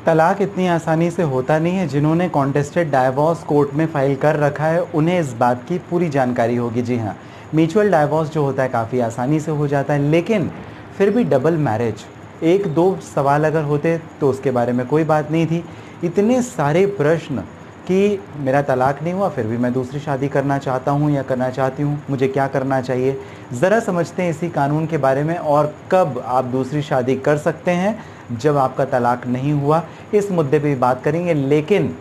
तलाक इतनी आसानी से होता नहीं है। जिन्होंने कॉन्टेस्टेड डाइवोर्स कोर्ट में फ़ाइल कर रखा है उन्हें इस बात की पूरी जानकारी होगी। जी हाँ, म्यूचुअल डाइवोर्स जो होता है काफ़ी आसानी से हो जाता है, लेकिन फिर भी डबल मैरिज, एक दो सवाल अगर होते तो उसके बारे में कोई बात नहीं थी। इतने सारे प्रश्न कि मेरा तलाक नहीं हुआ फिर भी मैं दूसरी शादी करना चाहता हूँ या करना चाहती हूँ, मुझे क्या करना चाहिए। ज़रा समझते हैं इसी कानून के बारे में और कब आप दूसरी शादी कर सकते हैं जब आपका तलाक नहीं हुआ, इस मुद्दे पे भी बात करेंगे। लेकिन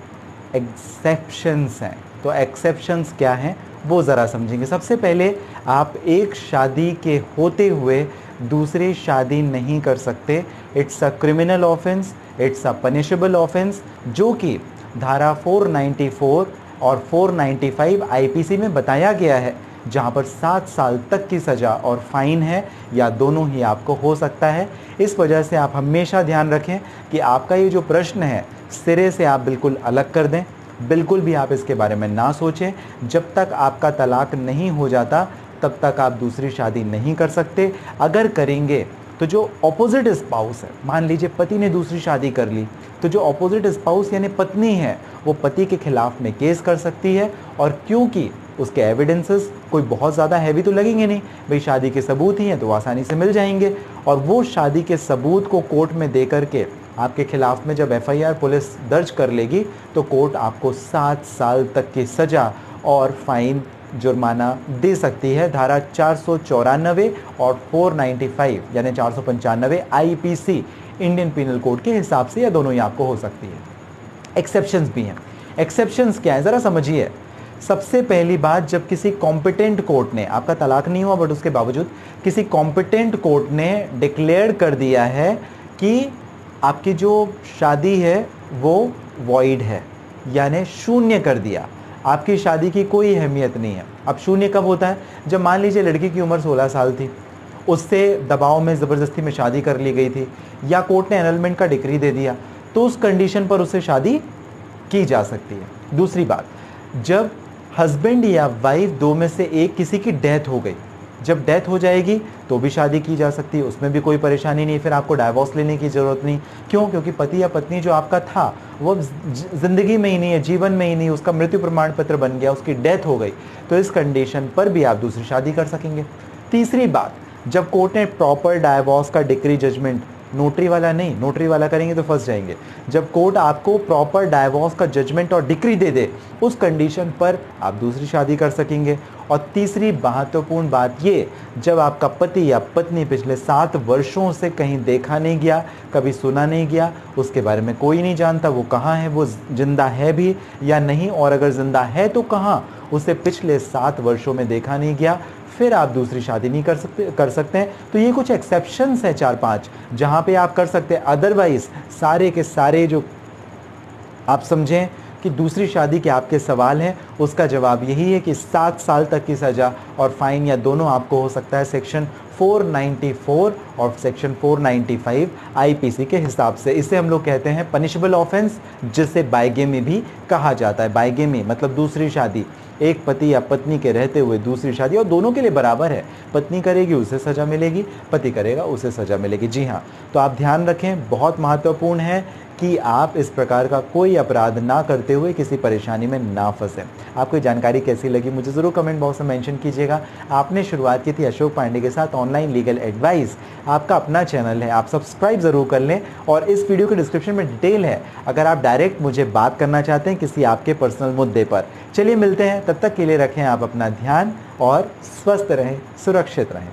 एक्सेप्शंस हैं, तो एक्सेप्शंस क्या हैं वो ज़रा समझेंगे। सबसे पहले, आप एक शादी के होते हुए दूसरी शादी नहीं कर सकते। It's a criminal offence, it's a punishable offence, जो कि धारा 494 और 495 आईपीसी में बताया गया है, जहां पर 7 साल तक की सज़ा और फाइन है या दोनों ही आपको हो सकता है। इस वजह से आप हमेशा ध्यान रखें कि आपका ये जो प्रश्न है सिरे से आप बिल्कुल अलग कर दें। बिल्कुल भी आप इसके बारे में ना सोचें। जब तक आपका तलाक नहीं हो जाता तब तक आप दूसरी शादी नहीं कर सकते। अगर करेंगे तो जो ऑपोजिट स्पाउस है, मान लीजिए पति ने दूसरी शादी कर ली, तो जो ऑपोजिट स्पाउस यानी पत्नी है वो पति के खिलाफ में केस कर सकती है। और क्योंकि उसके एविडेंसेस कोई बहुत ज़्यादा हैवी तो लगेंगे नहीं, भाई शादी के सबूत ही हैं तो आसानी से मिल जाएंगे, और वो शादी के सबूत को कोर्ट में दे करके आपके खिलाफ में जब एफआईआर पुलिस दर्ज कर लेगी तो कोर्ट आपको 7 साल तक की सज़ा और फाइन जुर्माना दे सकती है। धारा 494 और 495 यानी 495 आईपीसी इंडियन पिनल कोड के हिसाब से, या दोनों ही आपको हो सकती है। एक्सेप्शंस भी हैं। एक्सेप्शंस क्या है ज़रा समझिए। सबसे पहली बात, जब किसी कॉम्पिटेंट कोर्ट ने, आपका तलाक नहीं हुआ बट उसके बावजूद किसी कॉम्पिटेंट कोर्ट ने डिक्लेयर कर दिया है कि आपकी जो शादी है वो वॉइड है, यानी शून्य कर दिया, आपकी शादी की कोई अहमियत नहीं है। अब शून्य कब होता है? जब मान लीजिए लड़की की उम्र 16 साल थी, उससे दबाव में ज़बरदस्ती में शादी कर ली गई थी, या कोर्ट ने एनलमेंट का डिक्री दे दिया, तो उस कंडीशन पर उससे शादी की जा सकती है। दूसरी बात, जब हस्बैंड या वाइफ दो में से एक किसी की डेथ हो गई, जब डेथ हो जाएगी तो भी शादी की जा सकती है, उसमें भी कोई परेशानी नहीं, फिर आपको डाइवोर्स लेने की ज़रूरत नहीं। क्यों? क्योंकि पति या पत्नी जो आपका था वो ज़िंदगी में ही नहीं है, जीवन में ही नहीं, उसका मृत्यु प्रमाण पत्र बन गया, उसकी डेथ हो गई, तो इस कंडीशन पर भी आप दूसरी शादी कर सकेंगे। तीसरी बात, जब कोर्ट ने प्रॉपर डाइवोर्स का डिक्री जजमेंट, नोटरी वाला नहीं, नोटरी वाला करेंगे तो फंस जाएंगे, जब कोर्ट आपको प्रॉपर डाइवोर्स का जजमेंट और डिक्री दे दे, उस कंडीशन पर आप दूसरी शादी कर सकेंगे। और तीसरी महत्वपूर्ण बात ये, जब आपका पति या पत्नी पिछले 7 वर्षों से कहीं देखा नहीं गया, कभी सुना नहीं गया, उसके बारे में कोई नहीं जानता वो कहाँ है, वो जिंदा है भी या नहीं, और अगर जिंदा है तो कहाँ, उसे पिछले 7 वर्षों में देखा नहीं गया, फिर आप दूसरी शादी नहीं कर सकते हैं। तो ये कुछ एक्सेप्शंस हैं 4-5 जहाँ पे आप कर सकते हैं। अदरवाइज सारे के सारे जो आप समझें कि दूसरी शादी के आपके सवाल हैं, उसका जवाब यही है कि 7 साल तक की सज़ा और फाइन या दोनों आपको हो सकता है सेक्शन 494 और सेक्शन 495 आईपीसी के हिसाब से। इसे हम लोग कहते हैं पनिशेबल ऑफेंस, जिसे बाइगेमी भी कहा जाता है। बाइगेमी मतलब दूसरी शादी, एक पति या पत्नी के रहते हुए दूसरी शादी, और दोनों के लिए बराबर है, पत्नी करेगी उसे सज़ा मिलेगी, पति करेगा उसे सज़ा मिलेगी। जी हाँ, तो आप ध्यान रखें, बहुत महत्वपूर्ण है कि आप इस प्रकार का कोई अपराध ना करते हुए किसी परेशानी में ना फंसें। आपको जानकारी कैसी लगी मुझे ज़रूर कमेंट बॉक्स में मेंशन कीजिएगा। आपने शुरुआत की थी अशोक पांडे के साथ ऑनलाइन लीगल एडवाइस, आपका अपना चैनल है, आप सब्सक्राइब ज़रूर कर लें, और इस वीडियो के डिस्क्रिप्शन में डिटेल है अगर आप डायरेक्ट मुझे बात करना चाहते हैं किसी आपके पर्सनल मुद्दे पर। चलिए मिलते हैं, तब तक के लिए रखें आप अपना ध्यान और स्वस्थ रहें, सुरक्षित रहें।